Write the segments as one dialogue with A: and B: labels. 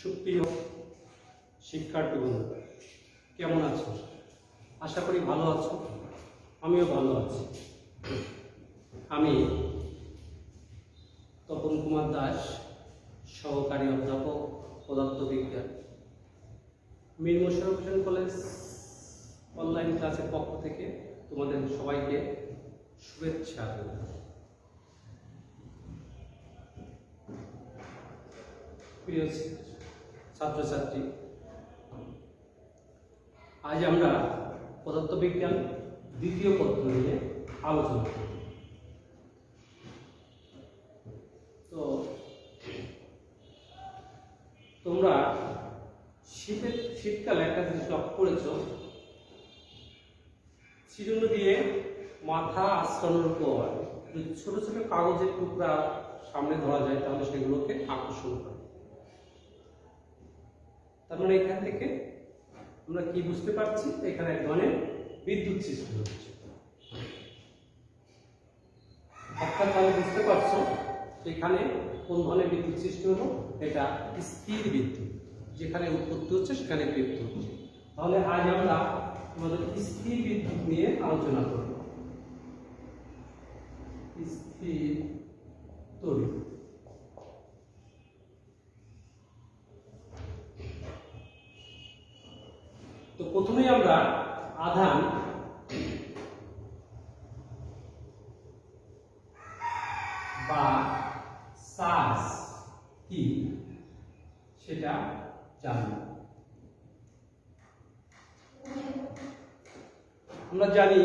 A: সুপ্রিয় শিক্ষার্থী বন্ধুরা, কেমন আছো? আশা করি ভালো আছো। আমিও ভালো আছি। আমি তপন কুমার দাস, সহকারী অধ্যাপক পদার্থবিজ্ঞান, মীর মোশাররফ হোসেন কলেজ অনলাইন ক্লাসের পক্ষ থেকে তোমাদের সবাইকে শুভেচ্ছা। প্রিয় ছাত্রছাত্রী, আজ আমরা পদার্থবিজ্ঞান দ্বিতীয় পত্র নিয়ে আলোচনা করব। তো তোমরা শীতকালে একটা জিনিস লক্ষ্য করেছ, চিরুনি দিয়ে মাথা আঁচড়ানোর পর যদি ছোট ছোট কাগজের টুকরা সামনে ধরা যায় তাহলে সেগুলোকে আকর্ষণ করে। তার মানে এখান থেকে আমরা কি বুঝতে পারছি? এখানে এক ধরনের বিদ্যুৎ সৃষ্টি হচ্ছে। অর্থাৎ তাহলে বুঝতে পারছো এখানে কোন ধরনের বিদ্যুৎ সৃষ্টি হলো? এটা স্থির বিদ্যুৎ, যেখানে উৎপত্তি হচ্ছে সেখানে বিদ্যুৎ হচ্ছে। তাহলে আজ আমরা আমাদের স্থির বিদ্যুৎ নিয়ে আলোচনা করব। স্থির তড়িৎ। তো প্রথমেই আমরা আধান বা চার্জ কি সেটা জানব। আমরা জানি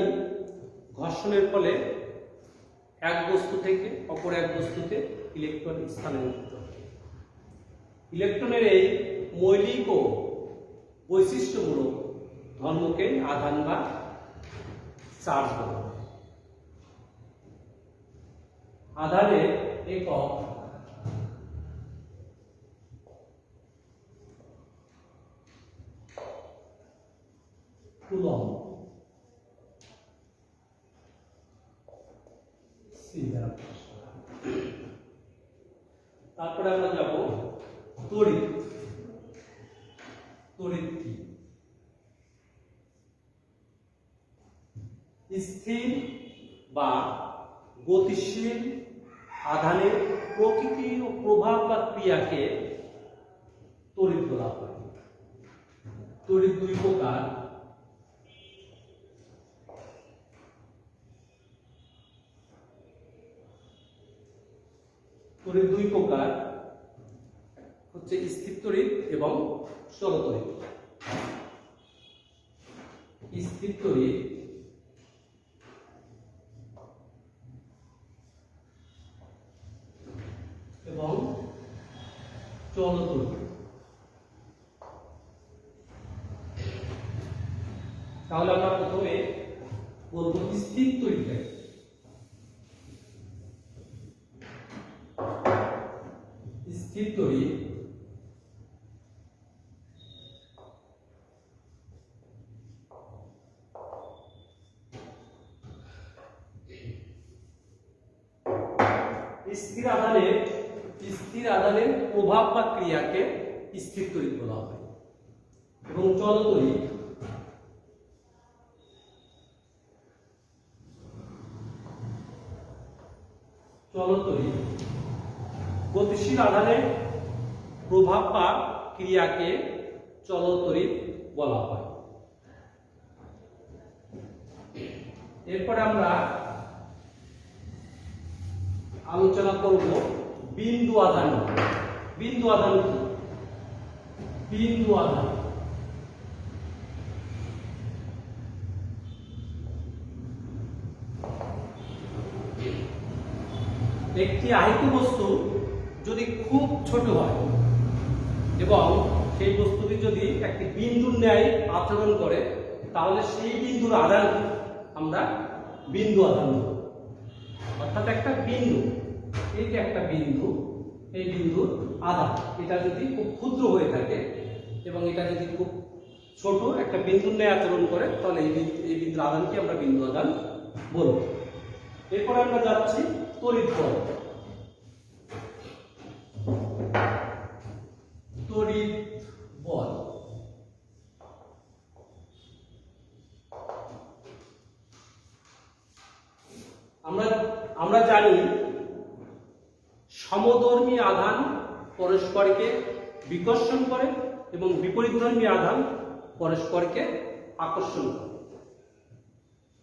A: ঘর্ষণের ফলে এক বস্তু থেকে অপর এক বস্তুতে ইলেকট্রন স্থানান্তরিত হয়। ইলেকট্রনের এই মৌলিক ও বৈশিষ্ট্যমূলক ধর্মকে আধান বা চার্জ বলা হয়। আধানের একক কুলম্ব। তারপরে আমরা যাব তড়িৎ। তড়িৎ কি? স্থির বা গতিশীল আধানের প্রকৃতি ও প্রভাব বা ক্রিয়াকে তড়িৎ বলা হয়। তড়িৎ দুই প্রকার। তড়িৎ দুই প্রকার হচ্ছে স্থির তড়িৎ এবং চল তড়িৎ। স্থির তড়িৎ এবং চল তড়িৎ। তাহলে আমরা প্রথমে বলবো স্থির তড়িৎ। স্থির তড়িৎ স্থির আধানের প্রভাব বা ক্রিয়াকে স্থির তড়িৎ বলা হয়। এবং চল তড়িৎ গতিশীল আধানের প্রভাব বা ক্রিয়াকে চল তড়িৎ বলা হয়। এরপরে আমরা আলোচনা করব বিন্দু আধান। বিন্দু আধান কি? বিন্দু আধান একটি আহিত বস্তু যদি খুব ছোট হয় এবং সেই বস্তুটি যদি একটি বিন্দুর ন্যায় আচরণ করে তাহলে সেই বিন্দুর আধান আমরা বিন্দু আধান বলব। অর্থাৎ একটা বিন্দু, এই যে একটা বিন্দু, এই বিন্দুর আধান এটা যদি খুব ক্ষুদ্র হয়ে থাকে এবং এটা যদি খুব ছোট একটা বিন্দুর ন্যায় আচরণ করে তাহলে এই বিন্দুর আধানকে আমরা বিন্দু আধান বলব। এরপর আমরা যাচ্ছি তড়িৎ বল। তড়িৎ জানি সমধর্মী আধান পরস্পরকে বিকর্ষণ করে এবং বিপরীতধর্মী আধান পরস্পরকে আকর্ষণ করে।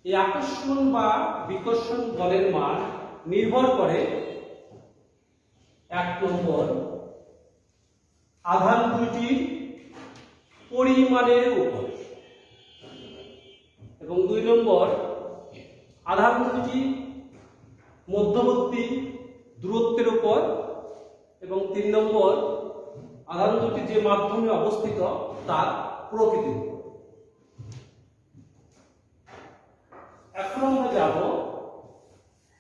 A: এই আকর্ষণ বা বিকর্ষণ বলের মান নির্ভর করে 1 নম্বর আধান দুটির পরিমাণের উপর এবং 2 নম্বর আধান দুটি মধ্যবর্তী দূরত্বের উপর এবং 3 নম্বর আধান দুটি যে মাধ্যমে অবস্থিত তার প্রকৃতির উপর। এখন আমরা যাব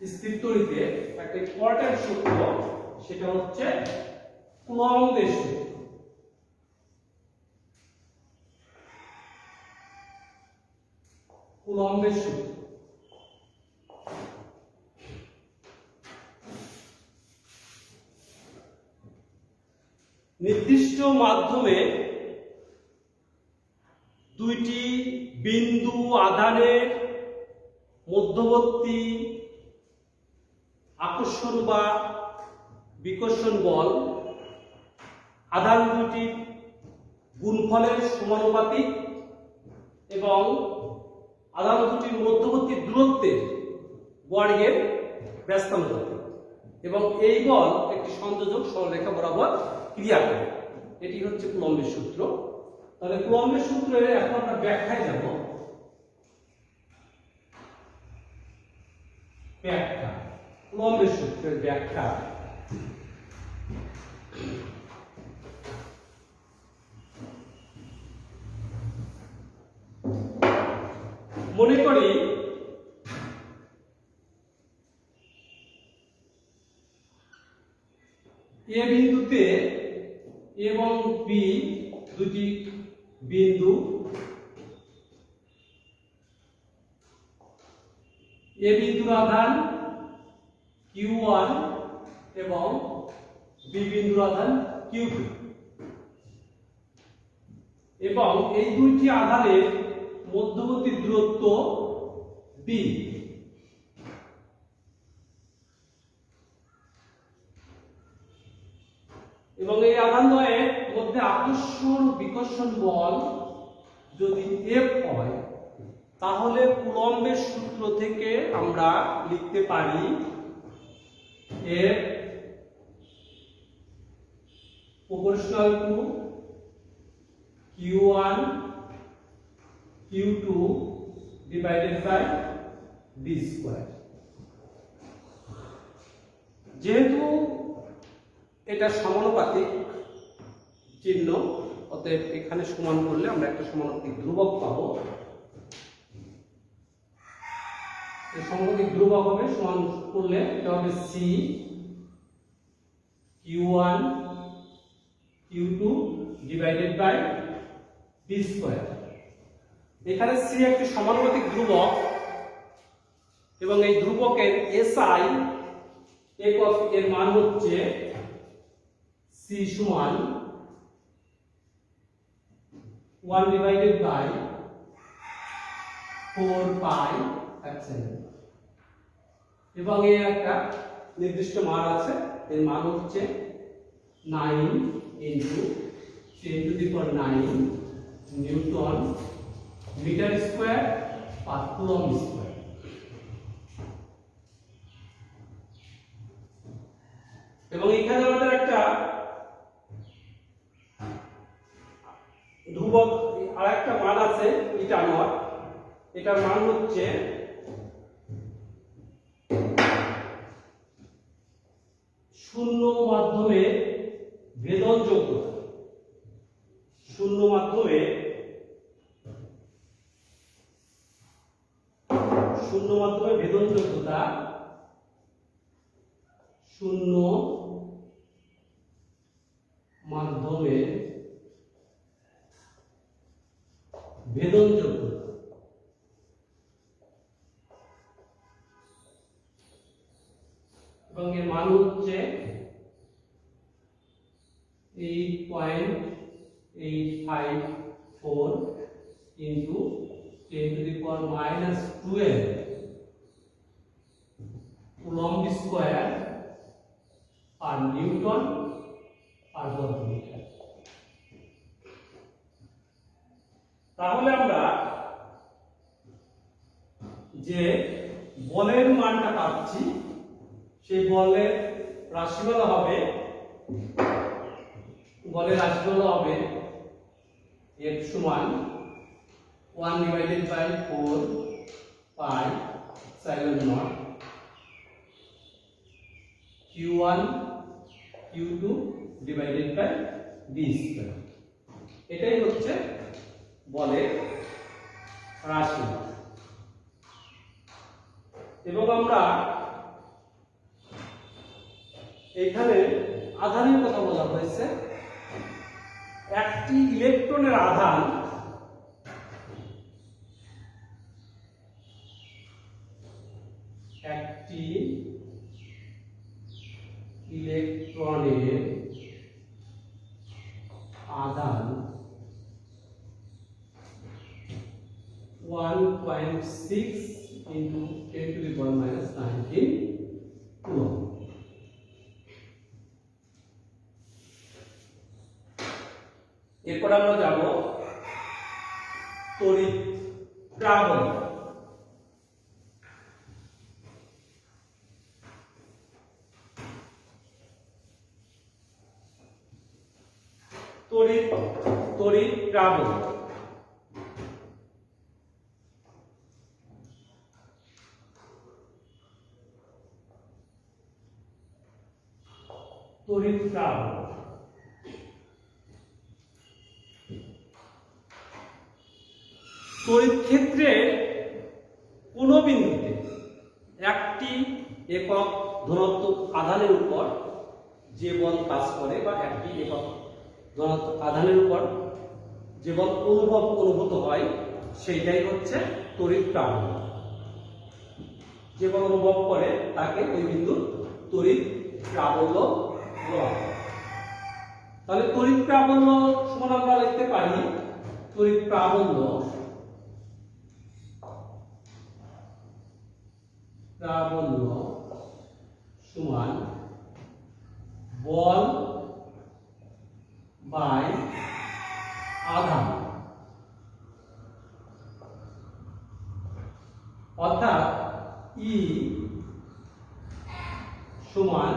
A: স্থিরতড়িতে একটা ইম্পর্টেন্ট সূত্র, সেটা হচ্ছে কুলম্বের সূত্র। কুলম্বের সূত্র নির্দিষ্ট মাধ্যমে দুইটি বিন্দু আধানের মধ্যবর্তী আকর্ষণ বা বিকর্ষণ বল আধান দুটির গুণফলের সমানুপাতিক এবং আধান দুটির মধ্যবর্তী দূরত্বের বর্গের ব্যস্তানুপাতিক এবং এই বল একটি সংযোজক সরলরেখা বরাবর ক্রিয়া করে। এটি হচ্ছে কুলম্বের সূত্র। তাহলে কুলম্বের সূত্রের এখন আমরা ব্যাখ্যায় যাব। ব্যাখ্যা, কুলম্বের সূত্রের ব্যাখ্যা। মনে করি এ বিন্দুতে এবং বি দুটি বিন্দু, এ বিন্দুর আধান Q1 এবং বি বিন্দুর আধান Q2 এবং এই দুইটি আধানের মধ্যবর্তী দূরত্ব b। এবং এই আধানদ্বয়ের মধ্যে আকর্ষণ বিকর্ষণ বল যদি F হয় তাহলে কুলম্বের সূত্র থেকে আমরা লিখতে পারি F proportional to Q1 Q2 divided by d square। যেহেতু এটা সমানুপাতিক চিহ্ন, অতএব এখানে সমান করলে আমরা একটা সমানুপাতিক ধ্রুবক পাবো। এই সমানুপাতিক ধ্রুবক হবে, সমান করলে এটা হবে c Q1 Q2 divided by d square। এখানে c একটি সমানুপাতিক ধ্রুবক এবং এই ধ্রুবকের SI একক এর মান হচ্ছে c সমান 1 divided by 4 pi epsilon এবং এর একটা নির্দিষ্ট মান আছে, এর মান হচ্ছে 9 into 10 to the power 9 newton metre square per coulomb square. এবং এখানে আমাদের একটা ধ্রুবক আরেকটা মান আছে এটা নট, এটার মান হচ্ছে শূন্য মাধ্যমে ভেদন যোগ্যতা। শূন্য মাধ্যমে ভেদন যোগ্যতা, শূন্য মাধ্যমে ভেদন যোগ্যতা এবং এর মান হচ্ছে 8.854 into 10 to the power minus 12 coulomb square আর নিউটন আর বর্গমিটার। তাহলে আমরা যে বলের মানটা পাচ্ছি সেই বলের রাশিমালা হবে F সমান 1/4 q1 q2 divided by d square. এটাই হচ্ছে বলের রাশিমালা। এবং আমরা এখানে আধানের কথা বলা হয়েছে। একটি ইলেকট্রনের আধান আধান 1.6 into 10 to the power minus 19 coulomb. এরপর আমরা যাব তড়িৎ প্রাবল্য। তড়িৎ প্রাবল্য তড়িৎ ক্ষেত্রে কোন বিন্দুতে একটি একক ধনাত্মক আধানের উপর যে বল কাজ করে বা একটি একক ধনাত্মক আধানের উপর যে বল অনুভূত হয় সেইটাই হচ্ছে তড়িৎ প্রাবল্য। যে বল অনুভব করে তাকে ওই বিন্দুর তড়িৎ প্রাবল্য বলা হয়। তাহলে তড়িৎ প্রাবল্য সমান আমরা লিখতে পারি তড়িৎ প্রাবল্য সমান বল বাই আধান, অর্থাৎ E সমান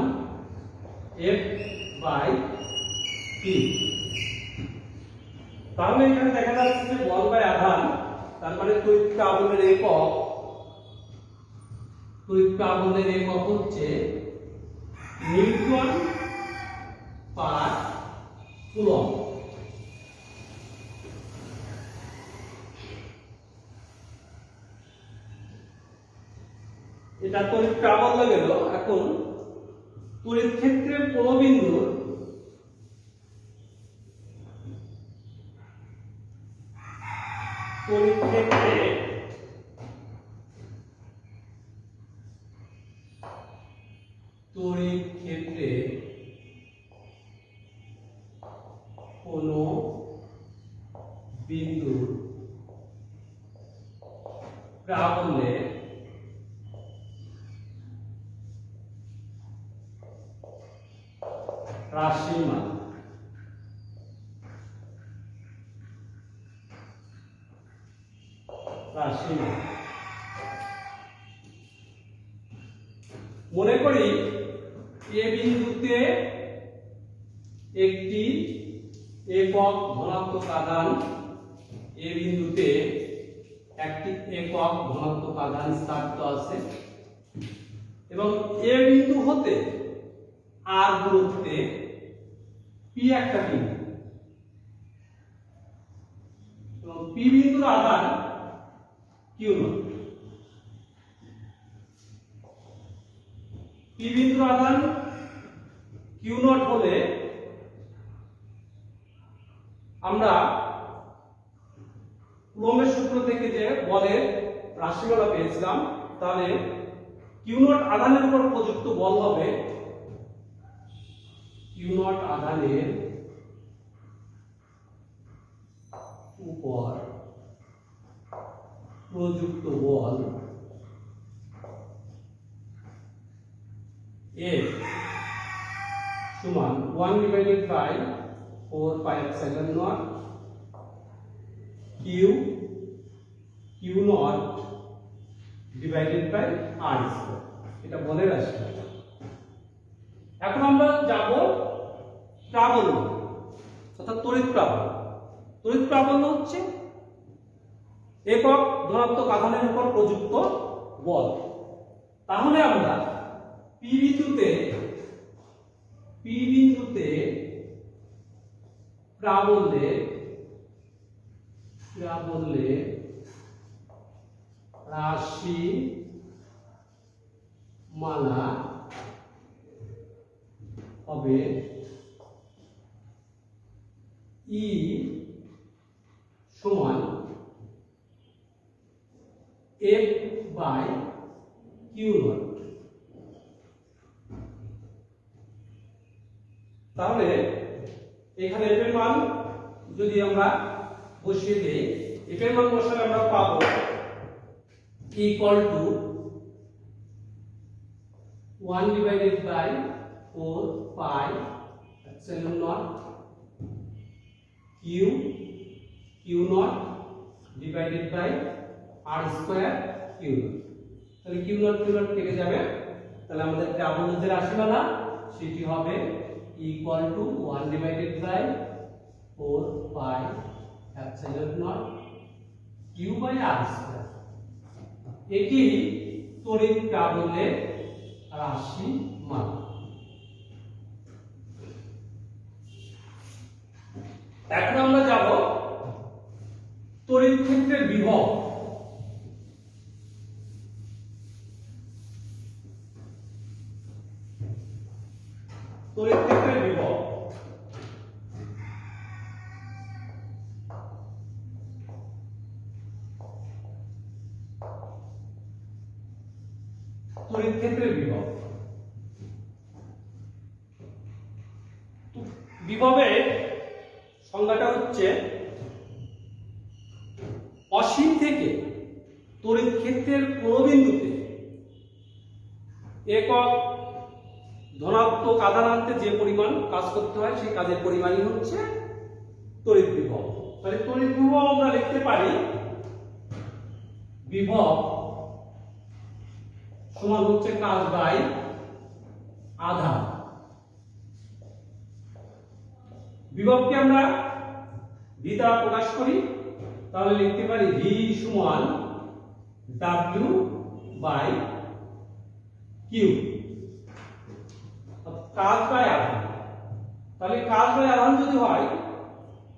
A: F বাই P। তাহলে এখানে দেখা যাচ্ছে যে বল বাই আধান, তার মানে তড়িৎ প্রাবল্যের একক হচ্ছে নিউটন পার কুলম্ব। এটা তড়িৎ প্রাবল্য গেল। এখন তড়িৎ ক্ষেত্রের কোন বিন্দুর তড়িৎ ক্ষেত্রে কোন বিন্দুর প্রাবল্যের রাশিমালা মনে করি এ বিন্দুতে একটি একক ধনাত্মক আধান স্থাপিত আছে এবং এ বিন্দু হতে আর দূরত্বে পি একটা বিন্দু এবং পি বিন্দুর আধান কিউ নট। পি বিন্দুর আধান কিউ নট হলে আমরা কুলম্বের সূত্র থেকে যে বলের রাশিমালা পেয়েছিলাম, তাহলে কিউ নট আধানের উপর প্রযুক্ত বল হবে কিউ নট আধানের উপর প্রযুক্ত বল F সমান 1 divided by 4 pi epsilon naught Q naught divided by R square. এটা বলে রাখি। এখন আমরা যাব প্রাবল্য, অর্থাৎ তড়িৎ প্রাবল্য। তড়িৎ প্রাবল্য হচ্ছে একক ধনাত্মক আধানের উপর প্রযুক্ত বল। তাহলে আমরা পি বিন্দুতে প্রাবল্যে রাশি মালা হবে ই সমান F বাই কিউ নট। তাহলে এখানে F এর মান যদি আমরা বসিয়ে দেই, F এর মান বসালে আমরা পাবো equal to 1 divided by 4 pi epsilon naught Q naught divided by R square Q naught. তাহলে কিউ নট কেটে যাবে। তাহলে আমাদের প্রাবল্য যে রাশিমালা সেটি হবে equal to 1 divided by 4 pi epsilon naught Q by R square. এটি তড়িৎ প্রাবল্যের রাশিমালা। এখন আমরা যাব তড়িৎ ক্ষেত্রের বিভব। তড়িৎ ক্ষেত্রের বিভব বিভবের সংজ্ঞাটা হচ্ছে অসীম থেকে তড়িৎ ক্ষেত্রের কোন বিন্দুতে একক ধনাত্মক আধান আনতে যে পরিমাণ কাজ করতে হয় সেই কাজের পরিমাণই হচ্ছে তড়িৎ বিভব। তাহলে তড়িৎ বিভব আমরা লিখতে পারি বিভব সমান হচ্ছে কাজ বাই আধান। বিভবকে আমরা ভি দ্বারা প্রকাশ করি, তাহলে লিখতে পারি ভি সমান ডাব্লিউ বাই কিউ, কাজ বাই আধান। তাহলে কাজ বাই আধান যদি হয়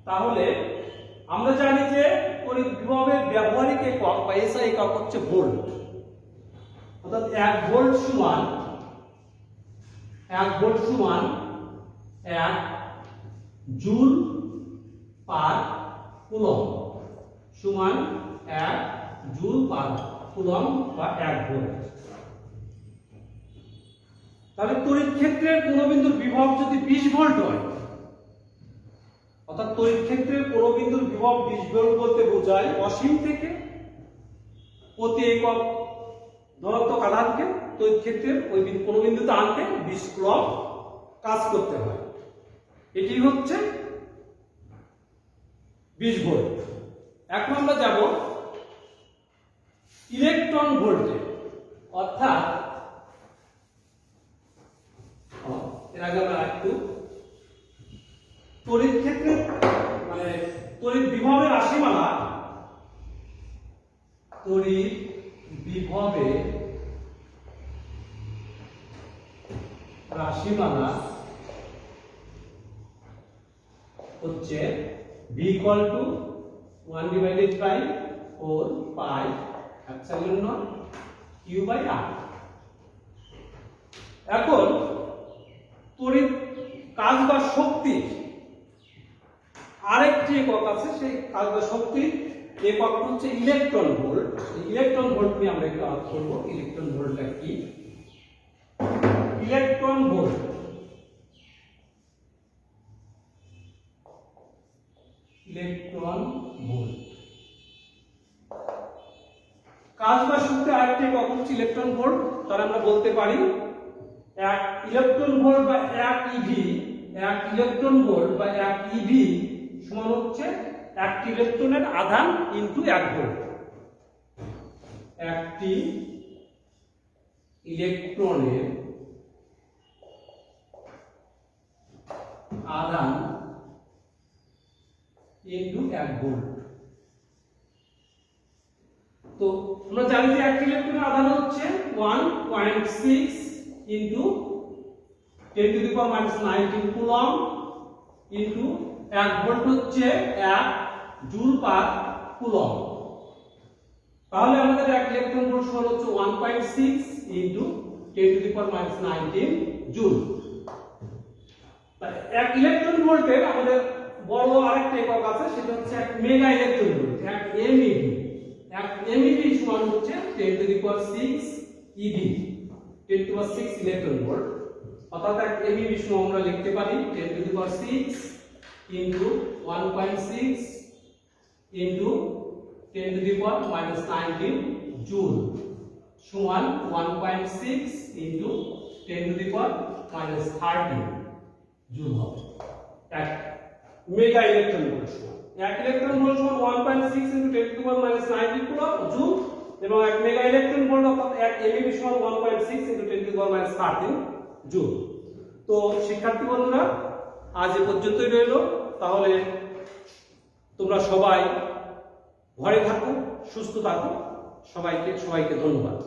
A: তাহলে আমরা জানি যে তড়িৎ বিভবের ব্যবহারিক একক বা এসআই একক হচ্ছে ভোল্ট। অর্থাৎ 1 ভোল্ট সমান 1 জুল পার কুলম্ব সমান 1 জুল পার কুলম্ব বা 1 ভোল্ট। তাহলে তড়িৎ ক্ষেত্রের কোন বিন্দুর বিভব যদি 20 ভোল্ট হয়, অর্থাৎ তড়িৎ ক্ষেত্রের কোন বিন্দুর বিভব 20 ভোল্ট বলতে বোঝায় অসীম থেকে প্রতি একক ধনাত্মক আধানকে তড়িৎ ক্ষেত্রের ওই কোন বিন্দুতে আনতে 20 কুলম্ব কাজ করতে হয়। এটি হচ্ছে 20 ভোল্ট। এখন আমরা যাব ইলেকট্রন ভোল্টে, অর্থাৎ এর আগে আমরা একটু তড়িৎ ক্ষেত্রে মানে তড়িৎ বিভবের রাশিমালা, তড়িৎ বিভবের রাশিমালা হচ্ছে v equal to 1 divided by 4 pi epsilon naught q by r। এখন তড়িৎ কাজ বা শক্তি আরেকটি একক আছে, সেই কাজ বা শক্তির একক হচ্ছে ইলেকট্রন ভোল্ট। ইলেকট্রন ভোল্ট নিয়ে আমরা একটু আলোচনা করব। ইলেকট্রন ভোল্টটা কি? ইলেকট্রন ভোল্ট কাজ বা শক্তি আরেকটি একক হচ্ছে ইলেকট্রন ভোল্ট। তাহলে আমরা বলতে পারি এক ইলেকট্রন ভোল্ট বা এক ইভি, এক ইলেকট্রন ভোল্ট বা এক ইভি সমান হচ্ছে একটি ইলেকট্রনের আধান ইনটু 1 ভোল্ট। একটি ইলেকট্রনের আধান ইনটু 1 ভোল্ট। তো আমরা জানি যে একটি ইলেকট্রনের আধান হচ্ছে 1.6 into 10 to the power -19 coulomb into 1 volt হচ্ছে 1 জুল পার কুলম্ব। তাহলে আমাদের এক ইলেকট্রন ভোল্ট সমান হচ্ছে 1.6 into 10 to the power -19 joule. তাহলে এক ইলেকট্রন ভোল্টের আমাদের বড় আরেকটা একক আছে, সেটা হচ্ছে এক মেগা ইলেকট্রন ভোল্ট, এক এমইভি। এক এমইভি সমান হচ্ছে 10 to the power 6 EV, 10 to the power 6 electron volt. অর্থাৎ এক এমইভি সমান আমরা লিখতে পারি 10 to the power 6 into 1.6 into 10 to the power -19 joule সমান 1.6 into 10 to the power -13 joule হবে। এক মেগা ইলেকট্রন ভোল্ট সমান, এক ইলেকট্রন ভোল্ট সমান 1.6 into 10 to the power -19 coulomb joule, এবং এক মেগা ইলেকট্রন ভোল্ট অর্থাৎ এক এমইভি সমান 1.6 into 10 to the power -13 joule. তো শিক্ষার্থী বন্ধুরা, আজ এ পর্যন্তই রইল। তাহলে তোমরা সবাই ঘরে থাকো, সুস্থ থাকো। সবাইকে ধন্যবাদ।